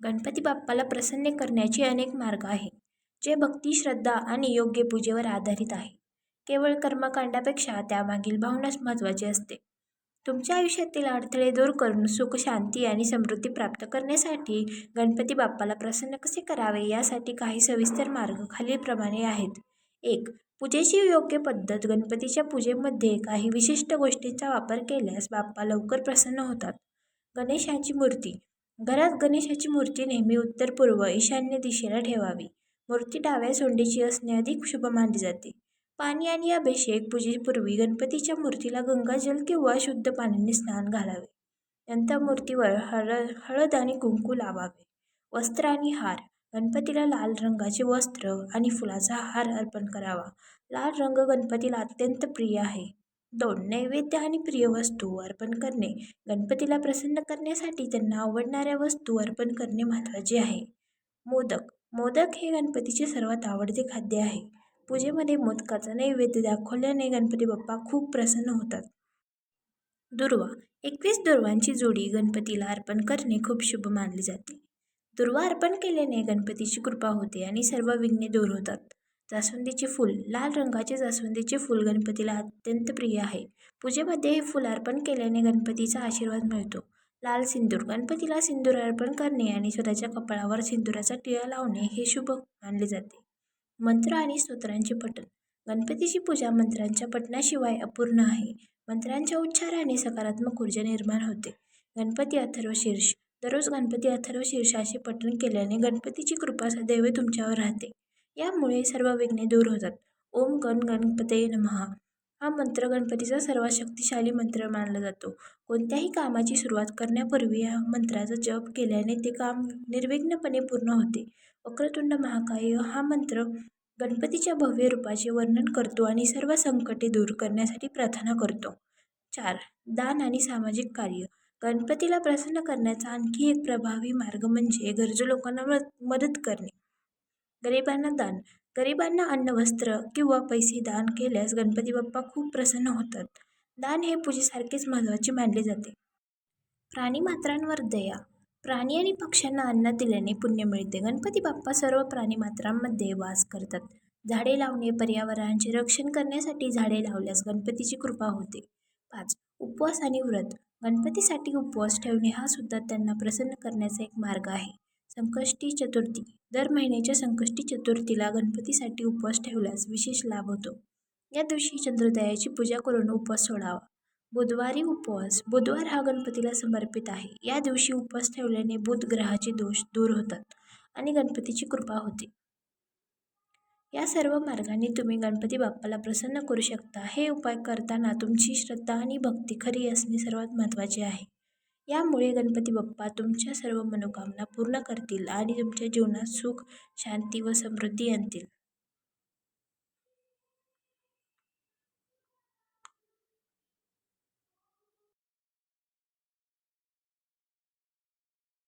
गणपती बाप्पाला प्रसन्न करण्याचे अनेक मार्ग आहेत, जे भक्ती, श्रद्धा आणि योग्य पूजेवर आधारित आहे. केवळ कर्मकांडापेक्षा त्यामागील भावनाच महत्त्वाची असते. तुमच्या आयुष्यातील अडथळे दूर करून सुख, शांती आणि समृद्धी प्राप्त करण्यासाठी गणपती बाप्पाला प्रसन्न कसे करावे यासाठी काही सविस्तर मार्ग खालीलप्रमाणे आहेत. 1. पूजेची योग्य पद्धत. गणपतीच्या पूजेमध्ये काही विशिष्ट गोष्टींचा वापर केल्यास बाप्पा लवकर प्रसन्न होतात. गणेशाची मूर्ती. घरात गणेशाची मूर्ती नेहमी उत्तर-पूर्व ईशान्य दिशेला ठेवावी. मूर्ती डाव्या सोंडीची असणे अधिक शुभ मानले जाते. पाणी आणि अभिषेक. पूजेपूर्वी गणपतीच्या मूर्तीला गंगाजल किंवा शुद्ध पाण्याने स्नान घालावे. नंतर मूर्तीवर हळद आणि कुंकू लावावे. वस्त्र आणि हार. गणपतीला लाल रंगाचे वस्त्र आणि फुलाचा हार अर्पण करावा. लाल रंग गणपतीला अत्यंत प्रिय आहे. 2. नैवेद्य आणि प्रिय वस्तू अर्पण करणे. गणपतीला प्रसन्न करण्यासाठी त्यांना आवडणाऱ्या वस्तू अर्पण करणे महत्त्वाचे आहे. मोदक. मोदक हे गणपतीचे सर्वात आवडते खाद्य आहे. पूजेमध्ये मोदकाचा नैवेद्य दाखवल्याने गणपती बाप्पा खूप प्रसन्न होतात. दुर्वा. 21 दुर्वांची जोडी गणपतीला अर्पण करणे खूप शुभ मानले जाते. दुर्वा अर्पण केल्याने गणपतीची कृपा होते आणि सर्व विघ्ने दूर होतात. जास्वंदीचे फूल. लाल रंगाचे जास्वंदीचे फूल गणपतीला अत्यंत प्रिय आहे. पूजेमध्ये हे फूल अर्पण केल्याने गणपतीचा आशीर्वाद मिळतो. लाल सिंदूर. गणपतीला सिंदूर अर्पण करणे आणि स्वतःच्या कपाळावर सिंदुराचा टिळा लावणे हे शुभ मानले जाते. मंत्र आणि स्तोत्रांचे पठण. गणपतीची पूजा मंत्रांच्या पठणाशिवाय अपूर्ण आहे. मंत्रांच्या उच्चाराने सकारात्मक ऊर्जा निर्माण होते. गणपती अथर्वशीर्ष. दररोज गणपती अथर्वशीर्षाचे पठण केल्याने गणपतीची कृपा सदैव तुमच्यावर राहते. यामुळे सर्व विघ्ने दूर होतात. ओम गण गणपतये नमः हा मंत्र गणपतीचा सर्वात शक्तिशाली मंत्र मानला जातो. कोणत्याही कामाची सुरुवात करण्यापूर्वी या मंत्राचा जप केल्याने ते काम निर्विघ्नपणे पूर्ण होते. वक्रतुंड महाकाय हा मंत्र गणपतीच्या भव्य रूपाचे वर्णन करतो आणि सर्व संकटे दूर करण्यासाठी प्रार्थना करतो. 4. दान आणि सामाजिक कार्य. गणपतीला प्रसन्न करण्याचा आणखी एक प्रभावी मार्ग म्हणजे गरजू लोकांना मदत करणे. गरिबांना दान. गरिबांना अन्न, वस्त्र किंवा पैसे दान केल्यास गणपती बाप्पा खूप प्रसन्न होतात. दान हे पूजेसारखेच महत्त्वाचे मानले जाते. प्राणीमात्रांवर दया. प्राणी आणि पक्ष्यांना अन्न दिल्याने पुण्य मिळते. गणपती बाप्पा सर्व प्राणीमात्रांमध्ये वास करतात. झाडे लावणे. पर्यावरणाचे रक्षण करण्यासाठी झाडे लावल्यास गणपतीची कृपा होते. 5. उपवास आणि व्रत. गणपतीसाठी उपवास ठेवणे हा सुद्धा त्यांना प्रसन्न करण्याचा एक मार्ग आहे. संकष्टी चतुर्थी. दर महिन्याच्या संकष्टी चतुर्थीला गणपतीसाठी उपवास ठेवल्यास विशेष लाभ होतो. या दिवशी चंद्रोदयाची पूजा करून उपवास सोडावा. बुधवारी उपवास. बुधवार हा गणपतीला समर्पित आहे. या दिवशी उपवास ठेवल्याने बुध ग्रहाचे दोष दूर होतात आणि गणपतीची कृपा होते. या सर्व मार्गांनी तुम्ही गणपती बाप्पाला प्रसन्न करू शकता. हे उपाय करताना तुमची श्रद्धा आणि भक्ती खरी असणे सर्वात महत्त्वाचे आहे. यामुळे गणपती बाप्पा तुमच्या सर्व मनोकामना पूर्ण करतील आणि तुमच्या जीवनात सुख, शांती व समृद्धी आणतील.